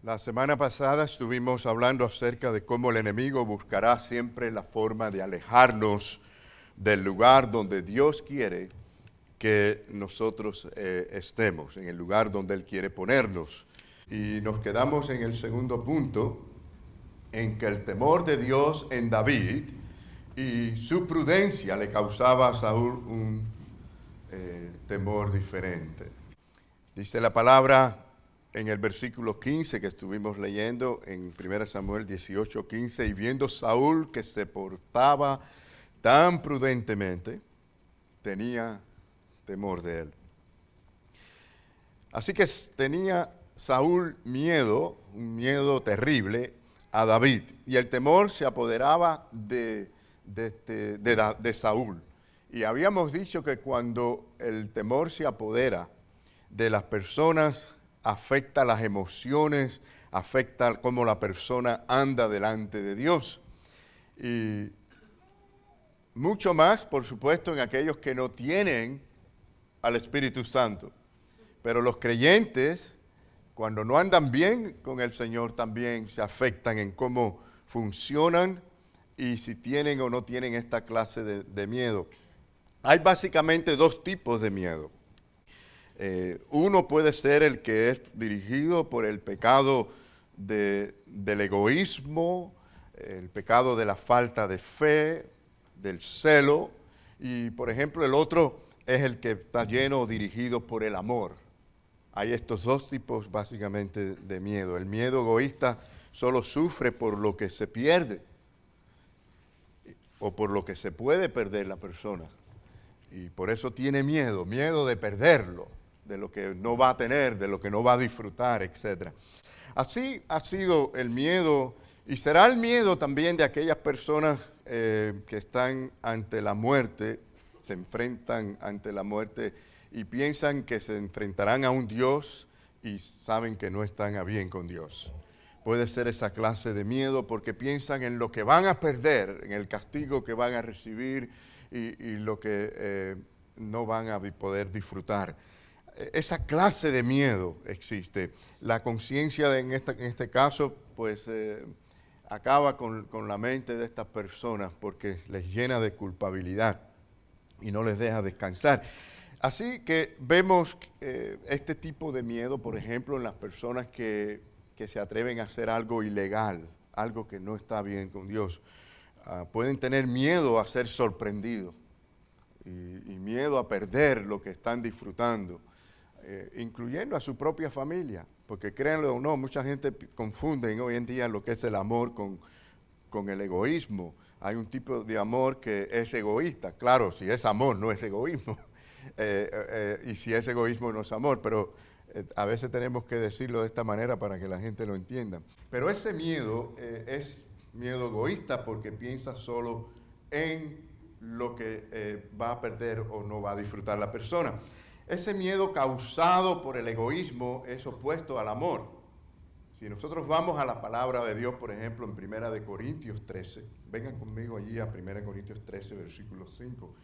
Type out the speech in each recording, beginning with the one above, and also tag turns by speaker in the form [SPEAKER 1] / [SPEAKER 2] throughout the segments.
[SPEAKER 1] La semana pasada estuvimos hablando acerca de cómo el enemigo buscará siempre la forma de alejarnos del lugar donde Dios quiere que nosotros estemos, en el lugar donde Él quiere ponernos. Y nos quedamos en el segundo punto, en que el temor de Dios en David y su prudencia le causaba a Saúl un temor diferente. Dice la palabra en el versículo 15 que estuvimos leyendo en 1 Samuel 18:15, y viendo Saúl que se portaba tan prudentemente, tenía temor de él. Así que tenía Saúl miedo, un miedo terrible a David, y el temor se apoderaba de Saúl. Y habíamos dicho que cuando el temor se apodera de las personas, afecta las emociones, afecta cómo la persona anda delante de Dios. Y mucho más, por supuesto, en aquellos que no tienen al Espíritu Santo. Pero los creyentes, cuando no andan bien con el Señor, también se afectan en cómo funcionan y si tienen o no tienen esta clase de miedo. Hay básicamente dos tipos de miedo. Uno puede ser el que es dirigido por el pecado del egoísmo, el pecado de la falta de fe, del celo, y por ejemplo el otro es el que está lleno o dirigido por el amor. Hay estos dos tipos básicamente de miedo. El miedo egoísta solo sufre por lo que se pierde o por lo que se puede perder la persona, y por eso tiene miedo de perderlo, de lo que no va a tener, de lo que no va a disfrutar, etc. Así ha sido el miedo, y será el miedo también de aquellas personas que están ante la muerte, se enfrentan ante la muerte y piensan que se enfrentarán a un Dios y saben que no están a bien con Dios. Puede ser esa clase de miedo porque piensan en lo que van a perder, en el castigo que van a recibir y lo que no van a poder disfrutar. Esa clase de miedo existe. La conciencia en este caso, pues acaba con la mente de estas personas porque les llena de culpabilidad y no les deja descansar. Así que vemos este tipo de miedo, por ejemplo, en las personas que se atreven a hacer algo ilegal, algo que no está bien con Dios. Pueden tener miedo a ser sorprendidos y miedo a perder lo que están disfrutando, incluyendo a su propia familia, porque créanlo o no, mucha gente confunde hoy en día lo que es el amor con el egoísmo. Hay un tipo de amor que es egoísta. Claro, si es amor, no es egoísmo. Y si es egoísmo, no es amor. Pero a veces tenemos que decirlo de esta manera para que la gente lo entienda. Pero ese miedo es miedo egoísta porque piensa solo en lo que va a perder o no va a disfrutar la persona. Ese miedo causado por el egoísmo es opuesto al amor. Si nosotros vamos a la palabra de Dios, por ejemplo, en 1 Corintios 13, vengan conmigo allí a 1 Corintios 13, versículo 5.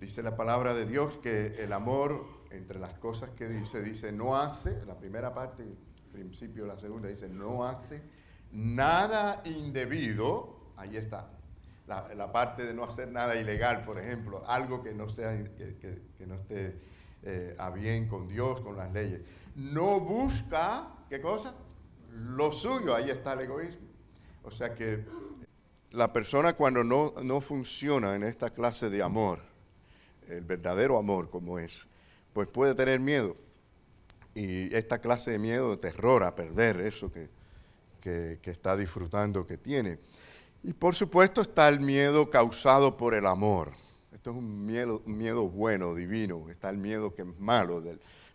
[SPEAKER 1] Dice la palabra de Dios que el amor, entre las cosas que dice, no hace, la primera parte, el principio, la segunda, dice, no hace nada indebido, ahí está. La parte de no hacer nada ilegal, por ejemplo, algo que no sea, que no esté a bien con Dios, con las leyes. No busca, ¿qué cosa? Lo suyo, ahí está el egoísmo. O sea que la persona cuando no funciona en esta clase de amor, el verdadero amor como es, pues puede tener miedo. Y esta clase de miedo, de terror a perder eso que está disfrutando, que tiene. Y por supuesto está el miedo causado por el amor. Esto es un miedo bueno, divino. Está el miedo que es malo,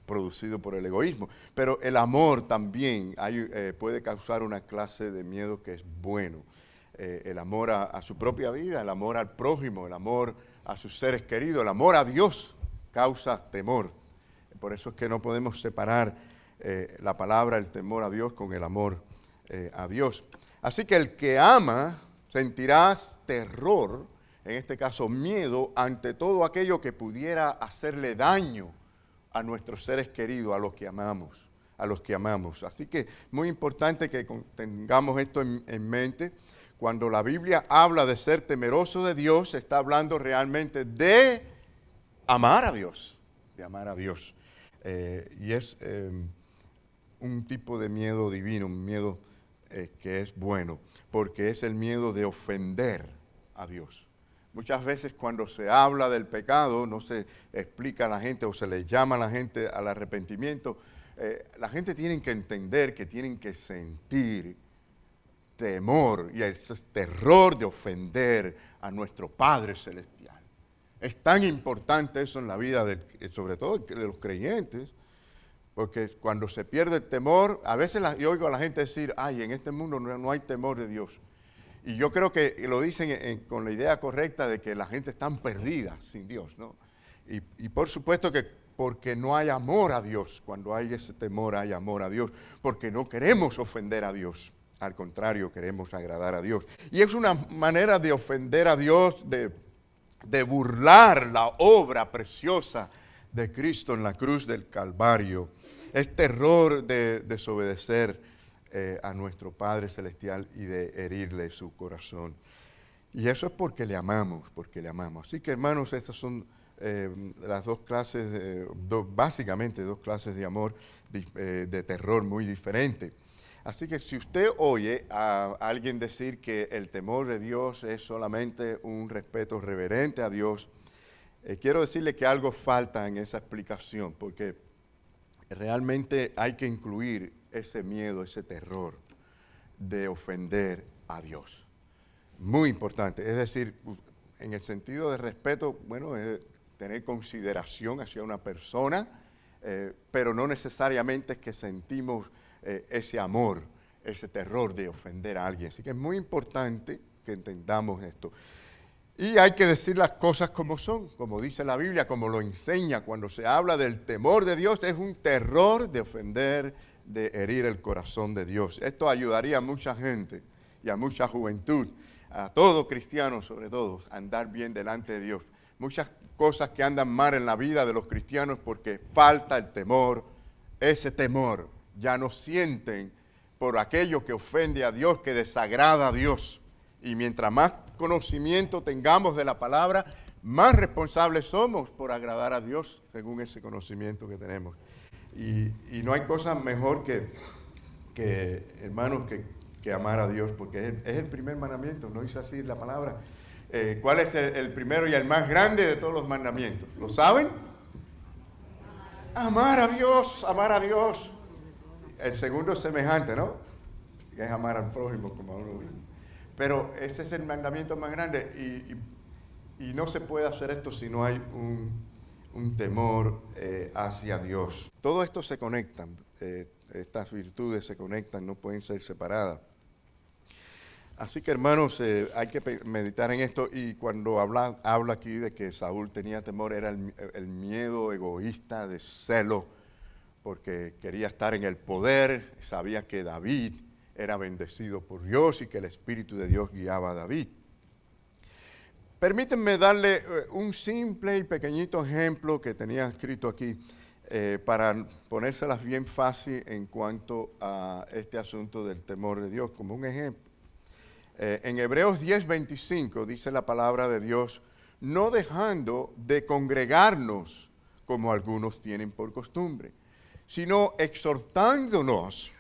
[SPEAKER 1] producido por el egoísmo. Pero el amor también puede causar una clase de miedo que es bueno. El amor a su propia vida, el amor al prójimo, el amor a sus seres queridos, el amor a Dios causa temor. Por eso es que no podemos separar la palabra, el temor a Dios, con el amor a Dios. Así que el que ama sentirás terror, en este caso miedo, ante todo aquello que pudiera hacerle daño a nuestros seres queridos, a los que amamos, a los que amamos. Así que muy importante que tengamos esto en mente. Cuando la Biblia habla de ser temeroso de Dios, está hablando realmente de amar a Dios, de amar a Dios. Y es un tipo de miedo divino, un miedo que es bueno, porque es el miedo de ofender a Dios. Muchas veces cuando se habla del pecado, no se explica a la gente o se le llama a la gente al arrepentimiento. La gente tiene que entender que tienen que sentir temor y ese terror de ofender a nuestro Padre Celestial. Es tan importante eso en la vida, sobre todo de los creyentes, porque cuando se pierde el temor, a veces yo oigo a la gente decir, ay, en este mundo no hay temor de Dios. Y yo creo que lo dicen con la idea correcta de que la gente está perdida sin Dios, ¿no? Y por supuesto que porque no hay amor a Dios, cuando hay ese temor hay amor a Dios, porque no queremos ofender a Dios, al contrario, queremos agradar a Dios. Y es una manera de ofender a Dios, de burlar la obra preciosa de Cristo en la cruz del Calvario. Es terror de desobedecer a nuestro Padre Celestial y de herirle su corazón. Y eso es porque le amamos, Así que, hermanos, estas son las dos clases, básicamente dos clases de amor, de terror muy diferentes. Así que si usted oye a alguien decir que el temor de Dios es solamente un respeto reverente a Dios, quiero decirle que algo falta en esa explicación, porque realmente hay que incluir ese miedo, ese terror de ofender a Dios. Muy importante. Es decir, en el sentido de respeto, bueno, es tener consideración hacia una persona, pero no necesariamente es que sentimos ese amor, ese terror de ofender a alguien. Así que es muy importante que entendamos esto. Y hay que decir las cosas como son, como dice la Biblia, como lo enseña. Cuando se habla del temor de Dios, es un terror de ofender, de herir el corazón de Dios. Esto ayudaría a mucha gente y a mucha juventud, a todo cristiano sobre todo, a andar bien delante de Dios. Muchas cosas que andan mal en la vida de los cristianos porque falta el temor, ese temor. Ya no sienten por aquello que ofende a Dios, que desagrada a Dios. Y mientras más conocimiento tengamos de la palabra, más responsables somos por agradar a Dios según ese conocimiento que tenemos. Y no hay cosa mejor que hermanos, que amar a Dios, porque es el primer mandamiento, ¿no dice así la palabra? ¿Cuál es el primero y el más grande de todos los mandamientos? ¿Lo saben? Amar a Dios, amar a Dios. El segundo es semejante, ¿no? Que es amar al prójimo como a uno mismo. Pero ese es el mandamiento más grande y no se puede hacer esto si no hay un temor hacia Dios. Todo esto se conectan, estas virtudes se conectan, no pueden ser separadas. Así que, hermanos, hay que meditar en esto. Y cuando habla aquí de que Saúl tenía temor, era el miedo egoísta de celo, porque quería estar en el poder, sabía que David era bendecido por Dios y que el Espíritu de Dios guiaba a David. Permítanme darle un simple y pequeñito ejemplo que tenía escrito aquí para ponérselas bien fácil en cuanto a este asunto del temor de Dios, como un ejemplo. En Hebreos 10:25 dice la palabra de Dios, no dejando de congregarnos como algunos tienen por costumbre, sino exhortándonos.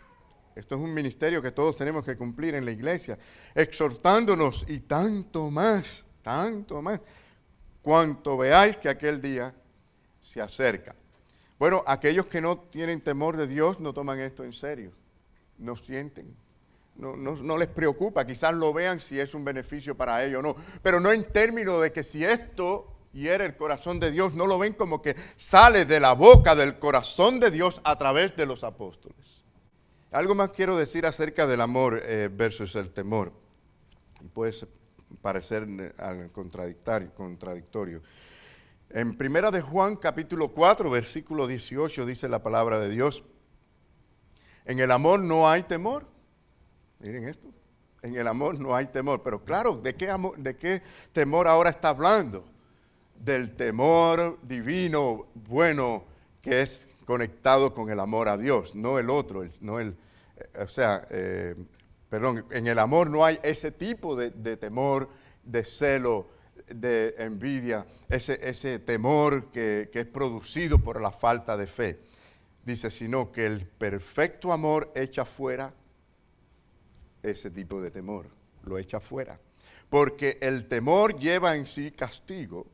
[SPEAKER 1] Esto es un ministerio que todos tenemos que cumplir en la iglesia, exhortándonos y tanto más, cuanto veáis que aquel día se acerca. Bueno, aquellos que no tienen temor de Dios no toman esto en serio, no sienten, no les preocupa, quizás lo vean si es un beneficio para ellos o no, pero no en términos de que si esto hiere el corazón de Dios, no lo ven como que sale de la boca del corazón de Dios a través de los apóstoles. Algo más quiero decir acerca del amor versus el temor. Y puede parecer contradictorio. En Primera de Juan, capítulo 4, versículo 18, dice la palabra de Dios, en el amor no hay temor. Miren esto, en el amor no hay temor. Pero claro, ¿de qué temor ahora está hablando? Del temor divino, bueno, que es conectado con el amor a Dios, no el otro, en el amor no hay ese tipo de temor, de celo, de envidia, ese temor que es producido por la falta de fe. Dice, sino que el perfecto amor echa fuera ese tipo de temor, lo echa fuera. Porque el temor lleva en sí castigo,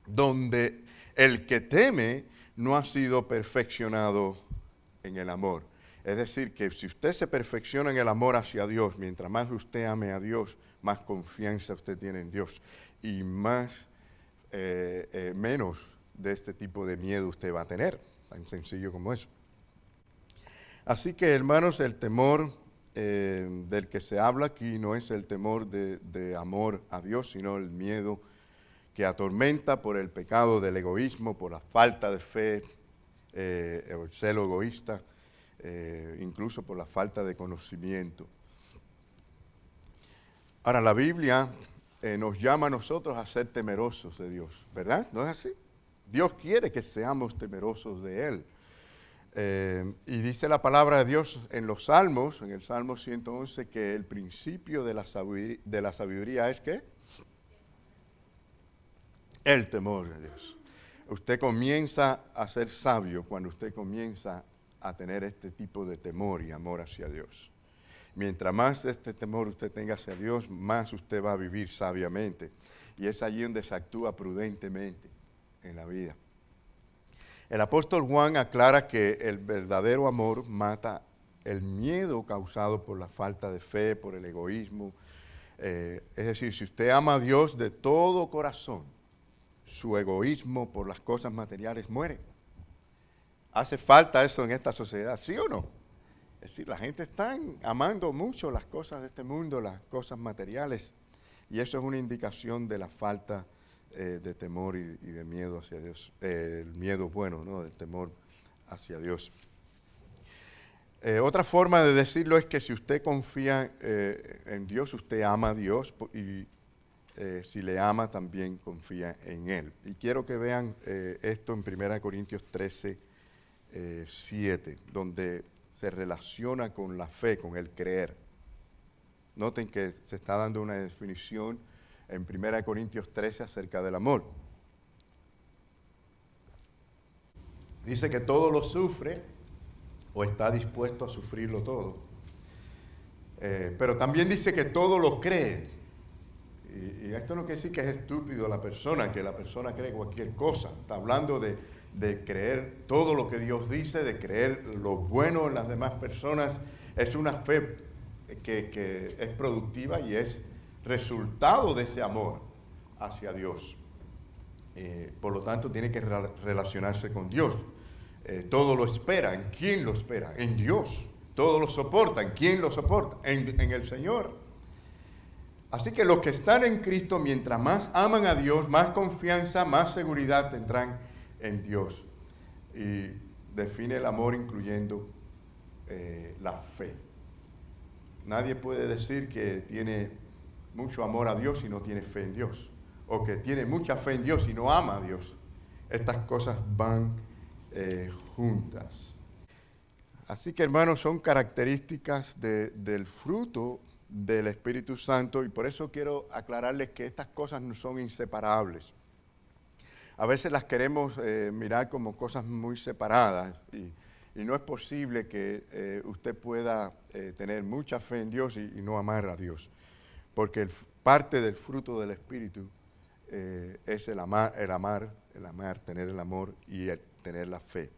[SPEAKER 1] donde el que teme no ha sido perfeccionado en el amor. Es decir, que si usted se perfecciona en el amor hacia Dios, mientras más usted ame a Dios, más confianza usted tiene en Dios y menos de este tipo de miedo usted va a tener, tan sencillo como eso. Así que, hermanos, el temor del que se habla aquí no es el temor de amor a Dios, sino el miedo que atormenta por el pecado del egoísmo, por la falta de fe, el celo egoísta, incluso por la falta de conocimiento. Ahora, la Biblia nos llama a nosotros a ser temerosos de Dios, ¿verdad? ¿No es así? Dios quiere que seamos temerosos de Él. Y dice la palabra de Dios en los Salmos, en el Salmo 111, que el principio de la sabiduría es ¿qué? El temor de Dios. Usted comienza a ser sabio cuando usted comienza a tener este tipo de temor y amor hacia Dios. Mientras más de este temor usted tenga hacia Dios, más usted va a vivir sabiamente. Y es allí donde se actúa prudentemente en la vida. El apóstol Juan aclara que el verdadero amor mata el miedo causado por la falta de fe, por el egoísmo. Es decir, si usted ama a Dios de todo corazón, su egoísmo por las cosas materiales muere. ¿Hace falta eso en esta sociedad? ¿Sí o no? Es decir, la gente está amando mucho las cosas de este mundo, las cosas materiales, y eso es una indicación de la falta de temor y de miedo hacia Dios, el miedo bueno, ¿no? Del temor hacia Dios. Otra forma de decirlo es que si usted confía en Dios, usted ama a Dios y si le ama también confía en Él. Y quiero que vean esto en 1 Corintios 13, 7, donde se relaciona con la fe, con el creer. Noten que se está dando una definición en 1 Corintios 13 acerca del amor. Dice que todo lo sufre o está dispuesto a sufrirlo todo. Pero también dice que todo lo cree. Y esto no quiere decir que es estúpido la persona, que la persona cree cualquier cosa. Está hablando de creer todo lo que Dios dice, de creer lo bueno en las demás personas. Es una fe que es productiva y es resultado de ese amor hacia Dios. Por lo tanto, tiene que relacionarse con Dios. Todo lo espera. ¿En quién lo espera? En Dios. Todo lo soporta. ¿En quién lo soporta? En el Señor. Así que los que están en Cristo, mientras más aman a Dios, más confianza, más seguridad tendrán en Dios. Y define el amor incluyendo la fe. Nadie puede decir que tiene mucho amor a Dios y no tiene fe en Dios. O que tiene mucha fe en Dios y no ama a Dios. Estas cosas van juntas. Así que, hermanos, son características del fruto del Espíritu Santo, y por eso quiero aclararles que estas cosas no son inseparables. A veces las queremos mirar como cosas muy separadas y no es posible que usted pueda tener mucha fe en Dios y no amar a Dios, porque parte del fruto del Espíritu es el amar, tener el amor y tener la fe.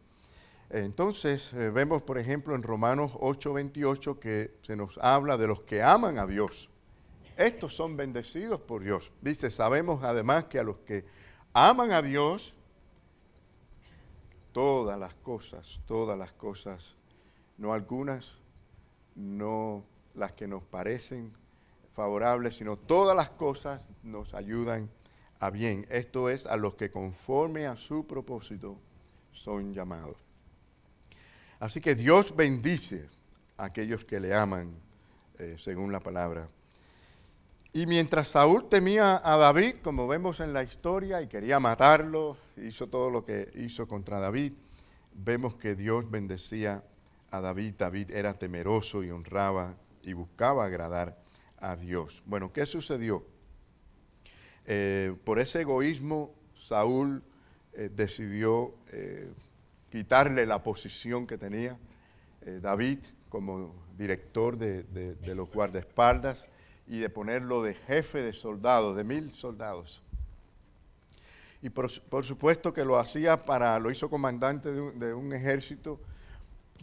[SPEAKER 1] Entonces, vemos, por ejemplo, en Romanos 8:28 que se nos habla de los que aman a Dios. Estos son bendecidos por Dios. Dice, sabemos además que a los que aman a Dios, todas las cosas, no algunas, no las que nos parecen favorables, sino todas las cosas nos ayudan a bien. Esto es, a los que conforme a su propósito son llamados. Así que Dios bendice a aquellos que le aman, según la palabra. Y mientras Saúl temía a David, como vemos en la historia, y quería matarlo, hizo todo lo que hizo contra David, vemos que Dios bendecía a David. David era temeroso y honraba y buscaba agradar a Dios. Bueno, ¿qué sucedió? Por ese egoísmo, Saúl decidió quitarle la posición que tenía David como director de los guardaespaldas y de ponerlo de jefe de soldados, de 1000 soldados. Y por supuesto que lo hizo comandante de un ejército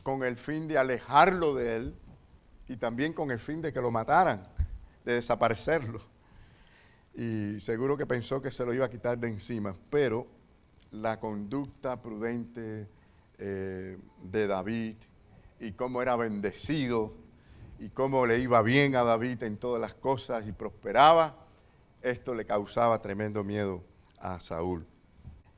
[SPEAKER 1] con el fin de alejarlo de él y también con el fin de que lo mataran, de desaparecerlo. Y seguro que pensó que se lo iba a quitar de encima, pero la conducta prudente de David y cómo era bendecido y cómo le iba bien a David en todas las cosas y prosperaba, esto le causaba tremendo miedo a Saúl.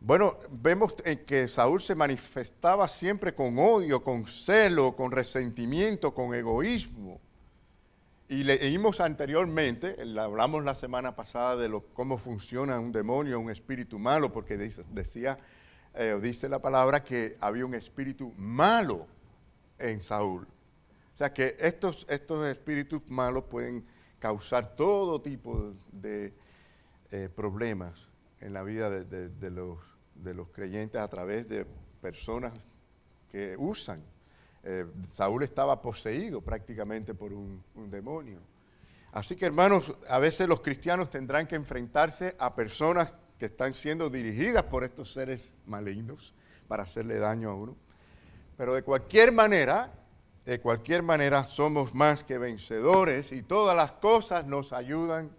[SPEAKER 1] Bueno, vemos que Saúl se manifestaba siempre con odio, con celo, con resentimiento, con egoísmo. Y leímos anteriormente, hablamos la semana pasada de cómo funciona un demonio, un espíritu malo, porque dice la palabra que había un espíritu malo en Saúl. O sea que estos espíritus malos pueden causar todo tipo de problemas en la vida de los creyentes a través de personas que usan. Saúl estaba poseído prácticamente por un demonio. Así que, hermanos, a veces los cristianos tendrán que enfrentarse a personas que están siendo dirigidas por estos seres malignos para hacerle daño a uno. Pero de cualquier manera somos más que vencedores y todas las cosas nos ayudan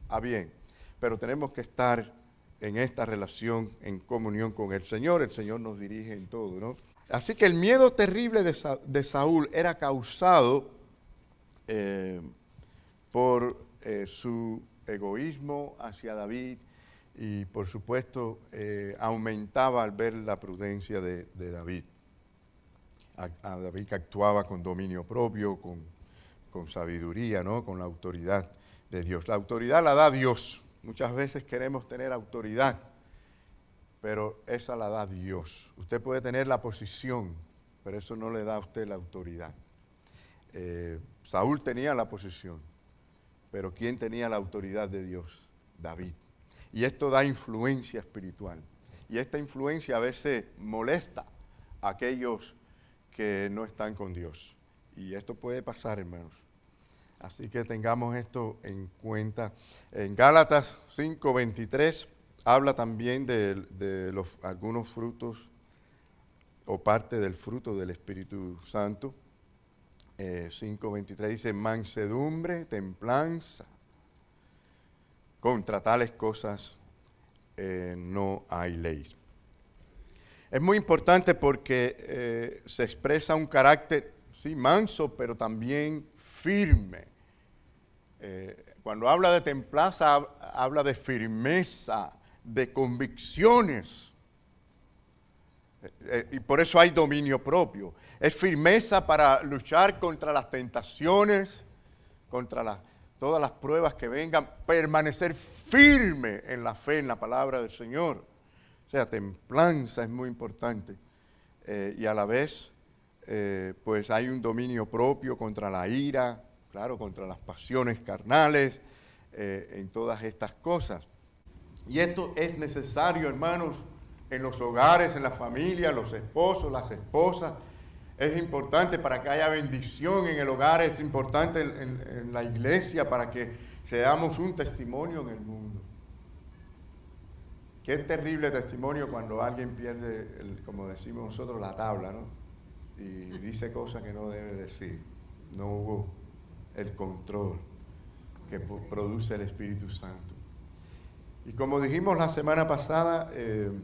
[SPEAKER 1] a bien. Pero tenemos que estar en esta relación, en comunión con el Señor. El Señor nos dirige en todo, ¿no? Así que el miedo terrible de Saúl era causado por su egoísmo hacia David y por supuesto aumentaba al ver la prudencia de David. A David que actuaba con dominio propio, con sabiduría, ¿no? Con la autoridad de Dios. La autoridad la da Dios. Muchas veces queremos tener autoridad, pero esa la da Dios. Usted puede tener la posición, pero eso no le da a usted la autoridad. Saúl tenía la posición, pero ¿quién tenía la autoridad de Dios? David. Y esto da influencia espiritual. Y esta influencia a veces molesta a aquellos que no están con Dios. Y esto puede pasar, hermanos. Así que tengamos esto en cuenta. En Gálatas 5:23 habla también de algunos frutos o parte del fruto del Espíritu Santo. 5:23 dice, mansedumbre, templanza. Contra tales cosas no hay ley. Es muy importante porque se expresa un carácter, sí, manso, pero también firme. Cuando habla de templanza, habla de firmeza, de convicciones. Y por eso hay dominio propio. Es firmeza para luchar contra las tentaciones, contra todas las pruebas que vengan, permanecer firme en la fe, en la palabra del Señor. O sea, templanza es muy importante. Y a la vez, pues hay un dominio propio contra la ira, claro, contra las pasiones carnales, en todas estas cosas. Y esto es necesario, hermanos, en los hogares, en la familia, los esposos, las esposas. Es importante para que haya bendición en el hogar, es importante en la iglesia para que seamos un testimonio en el mundo. Qué terrible testimonio cuando alguien pierde, como decimos nosotros, la tabla, ¿no? Y dice cosas que no debe decir. No hubo el control que produce el Espíritu Santo. Y como dijimos la semana pasada, el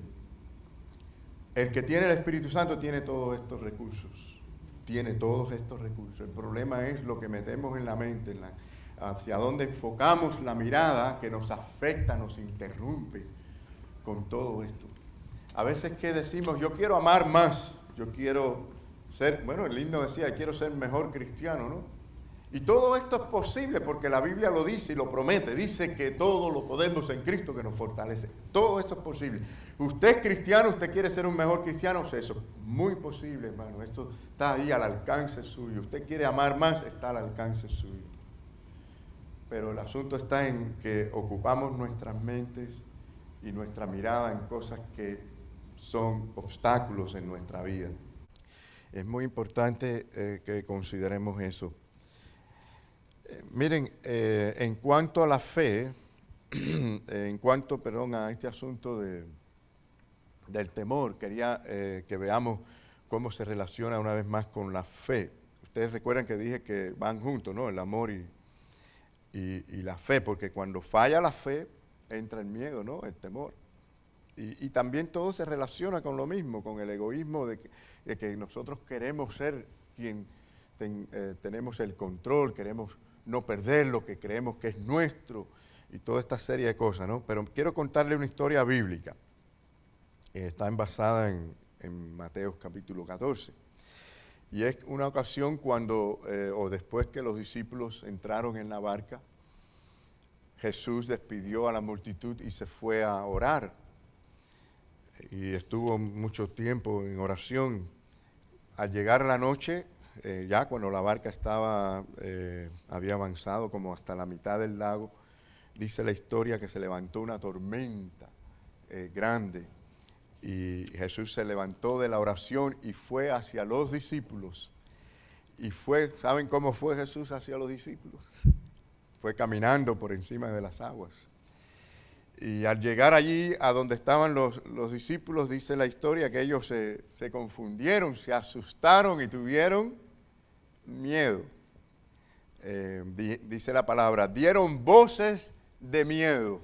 [SPEAKER 1] que tiene el Espíritu Santo tiene todos estos recursos. Tiene todos estos recursos. El problema es lo que metemos en la mente, hacia dónde enfocamos la mirada que nos afecta, nos interrumpe con todo esto. A veces que decimos, yo quiero amar más, yo quiero ser, bueno, el himno decía, quiero ser mejor cristiano, ¿no? Y todo esto es posible porque la Biblia lo dice y lo promete. Dice que todo lo podemos en Cristo que nos fortalece. Todo esto es posible. Usted es cristiano, usted quiere ser un mejor cristiano, eso es muy posible, hermano. Esto está ahí al alcance suyo. Usted quiere amar más, está al alcance suyo. Pero el asunto está en que ocupamos nuestras mentes y nuestra mirada en cosas que son obstáculos en nuestra vida. Es muy importante que consideremos eso. Miren, en cuanto a la fe, a este asunto del temor, quería que veamos cómo se relaciona una vez más con la fe. Ustedes recuerdan que dije que van juntos, ¿no? El amor y la fe, porque cuando falla la fe, entra el miedo, ¿no? El temor. Y también todo se relaciona con lo mismo, con el egoísmo de que nosotros queremos ser quien tenemos el control, queremos no perder lo que creemos que es nuestro y toda esta serie de cosas, ¿no? Pero quiero contarle una historia bíblica. Está basada en Mateo capítulo 14. Y es una ocasión cuando, o después que los discípulos entraron en la barca, Jesús despidió a la multitud y se fue a orar. Y estuvo mucho tiempo en oración. Al llegar la noche, ya cuando la barca había avanzado como hasta la mitad del lago, dice la historia que se levantó una tormenta grande. Y Jesús se levantó de la oración y fue hacia los discípulos. ¿Saben cómo fue Jesús hacia los discípulos? Fue caminando por encima de las aguas. Y al llegar allí a donde estaban los discípulos, dice la historia que ellos se confundieron, se asustaron y tuvieron miedo. Dice la palabra, dieron voces de miedo.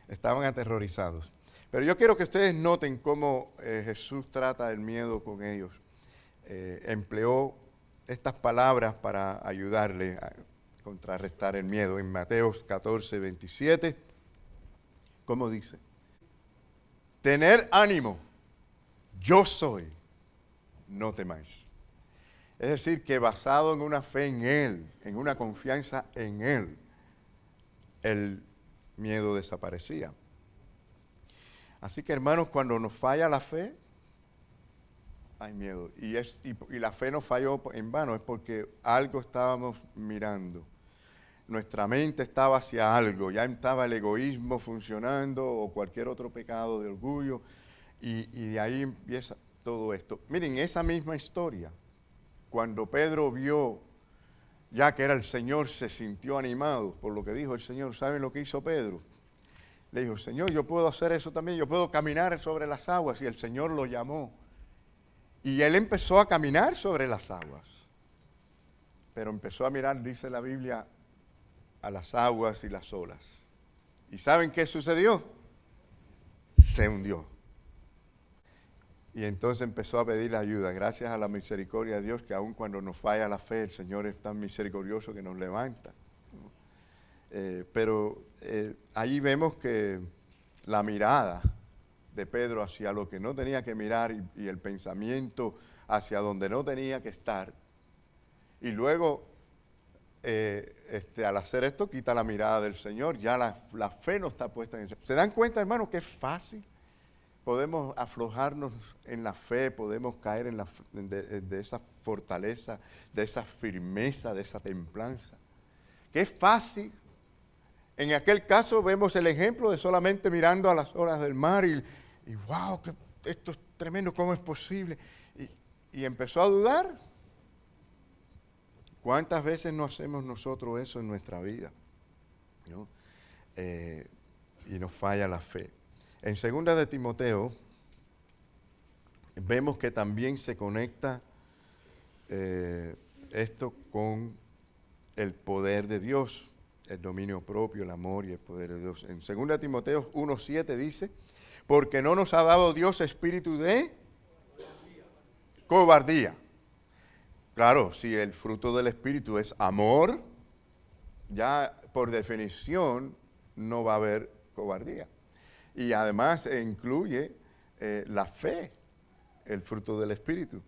[SPEAKER 1] Estaban aterrorizados. Pero yo quiero que ustedes noten cómo Jesús trata el miedo con ellos. Empleó estas palabras para ayudarle a contrarrestar el miedo. En Mateo 14, 27, ¿cómo dice? Tener ánimo, yo soy, no temáis. Es decir, que basado en una fe en Él, en una confianza en Él, el miedo desaparecía. Así que, hermanos, cuando nos falla la fe, hay miedo. Y la fe no falló en vano, es porque algo estábamos mirando. Nuestra mente estaba hacia algo, ya estaba el egoísmo funcionando o cualquier otro pecado de orgullo, y de ahí empieza todo esto. Miren, esa misma historia, cuando Pedro vio ya que era el Señor, se sintió animado por lo que dijo el Señor. ¿Saben lo que hizo Pedro? Le dijo, Señor, yo puedo hacer eso también, yo puedo caminar sobre las aguas. Y el Señor lo llamó. Y él empezó a caminar sobre las aguas. Pero empezó a mirar, dice la Biblia, a las aguas y las olas. ¿Y saben qué sucedió? Se hundió. Y entonces empezó a pedir ayuda. Gracias a la misericordia de Dios, que aun cuando nos falla la fe, el Señor es tan misericordioso que nos levanta. Pero ahí vemos que la mirada de Pedro hacia lo que no tenía que mirar y el pensamiento hacia donde no tenía que estar. Y luego, al hacer esto, quita la mirada del Señor. Ya la fe no está puesta en eso. ¿Se dan cuenta, hermano, que es fácil? Podemos aflojarnos en la fe, podemos caer de esa fortaleza, de esa firmeza, de esa templanza. Que es fácil. En aquel caso vemos el ejemplo de solamente mirando a las olas del mar y wow, que esto es tremendo, ¿cómo es posible? Y empezó a dudar. ¿Cuántas veces no hacemos nosotros eso en nuestra vida? ¿No? Y nos falla la fe. En 2 de Timoteo vemos que también se conecta esto con el poder de Dios, el dominio propio, el amor y el poder de Dios. En 2 de Timoteo 1:7 dice, porque no nos ha dado Dios espíritu de cobardía. Claro, si el fruto del espíritu es amor, ya por definición no va a haber cobardía. Y además incluye la fe, el fruto del espíritu.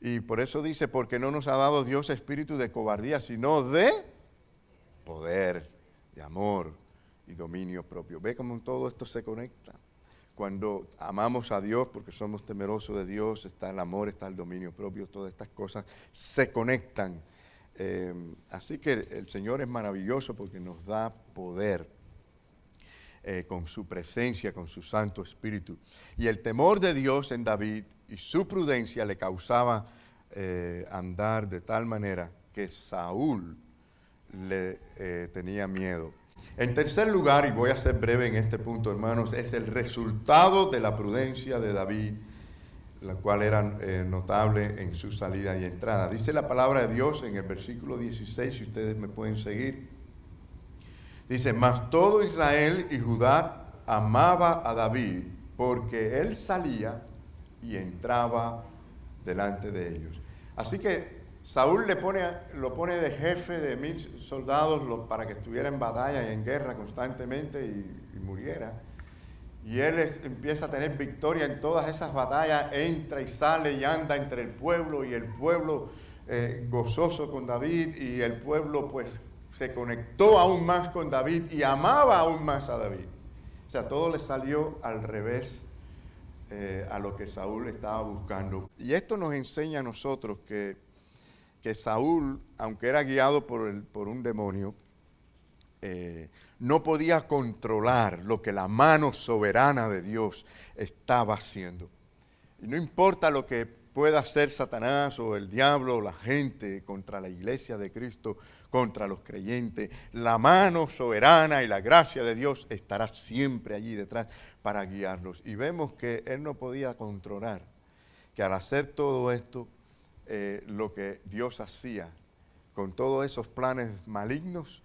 [SPEAKER 1] Y por eso dice, porque no nos ha dado Dios espíritu de cobardía, sino de poder, de amor y dominio propio. ¿Ve cómo todo esto se conecta? Cuando amamos a Dios porque somos temerosos de Dios, está el amor, está el dominio propio, todas estas cosas se conectan. Así que el Señor es maravilloso porque nos da poder con su presencia, con su Santo Espíritu. Y el temor de Dios en David y su prudencia le causaba andar de tal manera que Saúl le tenía miedo. En tercer lugar, y voy a ser breve en este punto, hermanos, es el resultado de la prudencia de David, la cual era notable en su salida y entrada. Dice la palabra de Dios en el versículo 16, si ustedes me pueden seguir. Dice, mas todo Israel y Judá amaba a David, porque él salía y entraba delante de ellos. Así que Saúl lo pone de jefe de 1000 soldados para que estuviera en batalla y en guerra constantemente y muriera. Y él empieza a tener victoria en todas esas batallas, entra y sale y anda entre el pueblo, y el pueblo gozoso con David, y el pueblo pues se conectó aún más con David y amaba aún más a David. O sea, todo le salió al revés a lo que Saúl estaba buscando. Y esto nos enseña a nosotros que Saúl, aunque era guiado por un demonio, no podía controlar lo que la mano soberana de Dios estaba haciendo. Y no importa lo que pueda hacer Satanás o el diablo o la gente contra la iglesia de Cristo, contra los creyentes, la mano soberana y la gracia de Dios estará siempre allí detrás para guiarlos. Y vemos que él no podía controlar, que al hacer todo esto, lo que Dios hacía con todos esos planes malignos,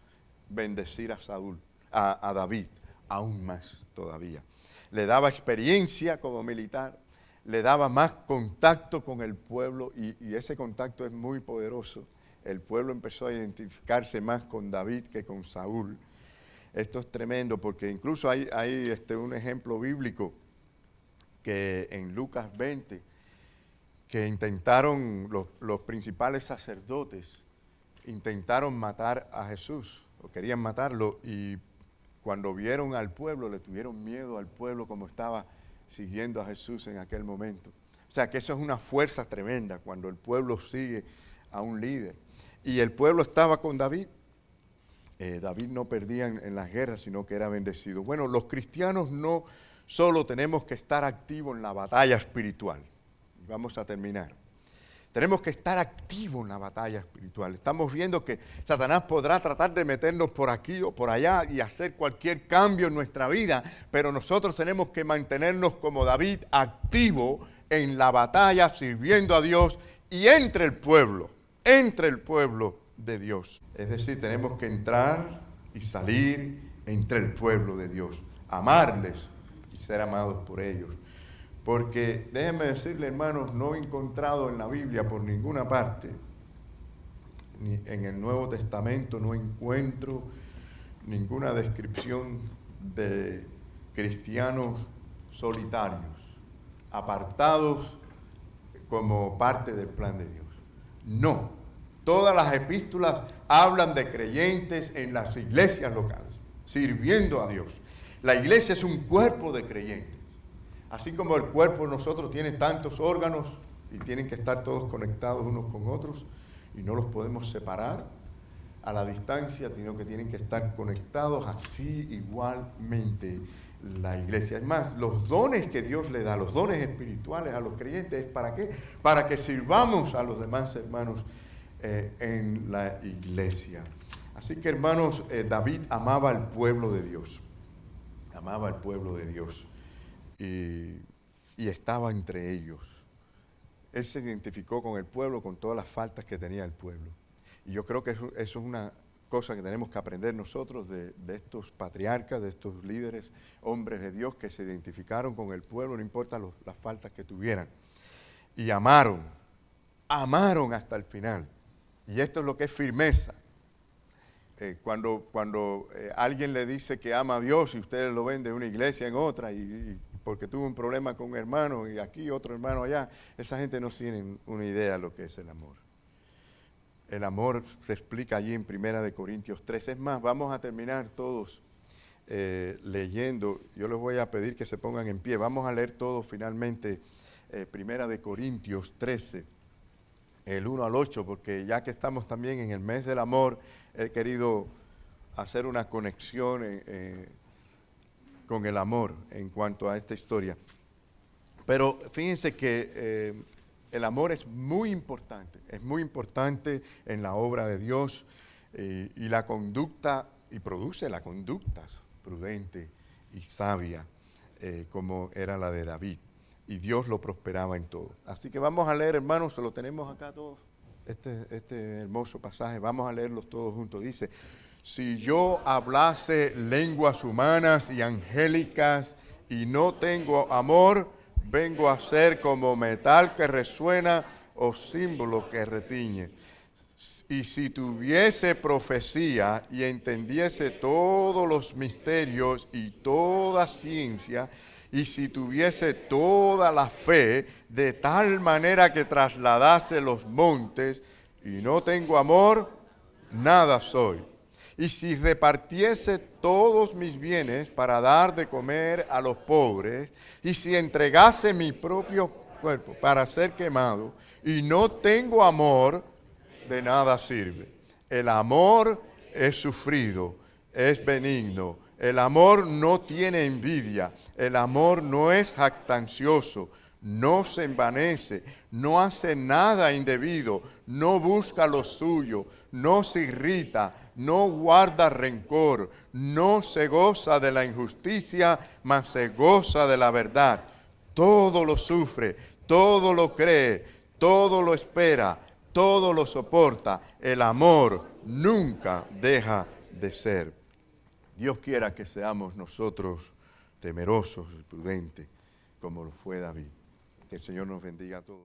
[SPEAKER 1] bendecir a Saúl, a David, aún más todavía. Le daba experiencia como militar, le daba más contacto con el pueblo, y ese contacto es muy poderoso. El pueblo empezó a identificarse más con David que con Saúl. Esto es tremendo porque incluso hay un ejemplo bíblico que en Lucas 20, que intentaron, los principales sacerdotes intentaron matar a Jesús, o querían matarlo, y cuando vieron al pueblo, le tuvieron miedo al pueblo como estaba siguiendo a Jesús en aquel momento. O sea que eso es una fuerza tremenda cuando el pueblo sigue a un líder. Y el pueblo estaba con David. David no perdía en las guerras, sino que era bendecido. Bueno, los cristianos no solo tenemos que estar activos en la batalla espiritual. Vamos a terminar. Tenemos que estar activos en la batalla espiritual. Estamos viendo que Satanás podrá tratar de meternos por aquí o por allá y hacer cualquier cambio en nuestra vida, pero nosotros tenemos que mantenernos como David, activo en la batalla, sirviendo a Dios y entre el pueblo de Dios. Es decir, tenemos que entrar y salir entre el pueblo de Dios, amarles y ser amados por ellos. Porque déjenme decirle, hermanos, no he encontrado en la Biblia por ninguna parte, ni en el Nuevo Testamento no encuentro ninguna descripción de cristianos solitarios, apartados como parte del plan de Dios. No, todas las epístolas hablan de creyentes en las iglesias locales, sirviendo a Dios. La iglesia es un cuerpo de creyentes. Así como el cuerpo de nosotros tiene tantos órganos y tienen que estar todos conectados unos con otros y no los podemos separar a la distancia, sino que tienen que estar conectados, así igualmente la iglesia. Es más, los dones que Dios le da, los dones espirituales a los creyentes, ¿para qué? Para que sirvamos a los demás hermanos en la iglesia. Así que, hermanos, David amaba al pueblo de Dios. Amaba al pueblo de Dios. Y estaba entre ellos. Él se identificó con el pueblo, con todas las faltas que tenía el pueblo. Y yo creo que eso es una cosa que tenemos que aprender nosotros de estos patriarcas, de estos líderes, hombres de Dios que se identificaron con el pueblo, no importa las faltas que tuvieran. Y amaron hasta el final. Y esto es lo que es firmeza. Cuando alguien le dice que ama a Dios y ustedes lo ven de una iglesia en otra y porque tuvo un problema con un hermano y aquí otro hermano allá. Esa gente no tiene una idea de lo que es el amor. El amor se explica allí en 1 Corintios 3. Es más, vamos a terminar todos leyendo. Yo les voy a pedir que se pongan en pie. Vamos a leer todos finalmente 1 Corintios 13, el 1 al 8, porque ya que estamos también en el mes del amor, he querido hacer una conexión con el amor en cuanto a esta historia. Pero fíjense que el amor es muy importante en la obra de Dios y la conducta, y produce la conducta prudente y sabia, como era la de David. Y Dios lo prosperaba en todo. Así que vamos a leer, hermanos, lo tenemos acá todos, este hermoso pasaje, vamos a leerlos todos juntos. Dice: si yo hablase lenguas humanas y angélicas y no tengo amor, vengo a ser como metal que resuena o símbolo que retiñe. Y si tuviese profecía y entendiese todos los misterios y toda ciencia, y si tuviese toda la fe, de tal manera que trasladase los montes, y no tengo amor, nada soy. Y si repartiese todos mis bienes para dar de comer a los pobres, y si entregase mi propio cuerpo para ser quemado, y no tengo amor, de nada sirve. El amor es sufrido, es benigno. El amor no tiene envidia. El amor no es jactancioso, no se envanece, no hace nada indebido, no busca lo suyo, no se irrita, no guarda rencor, no se goza de la injusticia, mas se goza de la verdad. Todo lo sufre, todo lo cree, todo lo espera, todo lo soporta. El amor nunca deja de ser. Dios quiera que seamos nosotros temerosos y prudentes como lo fue David. Que el Señor nos bendiga a todos.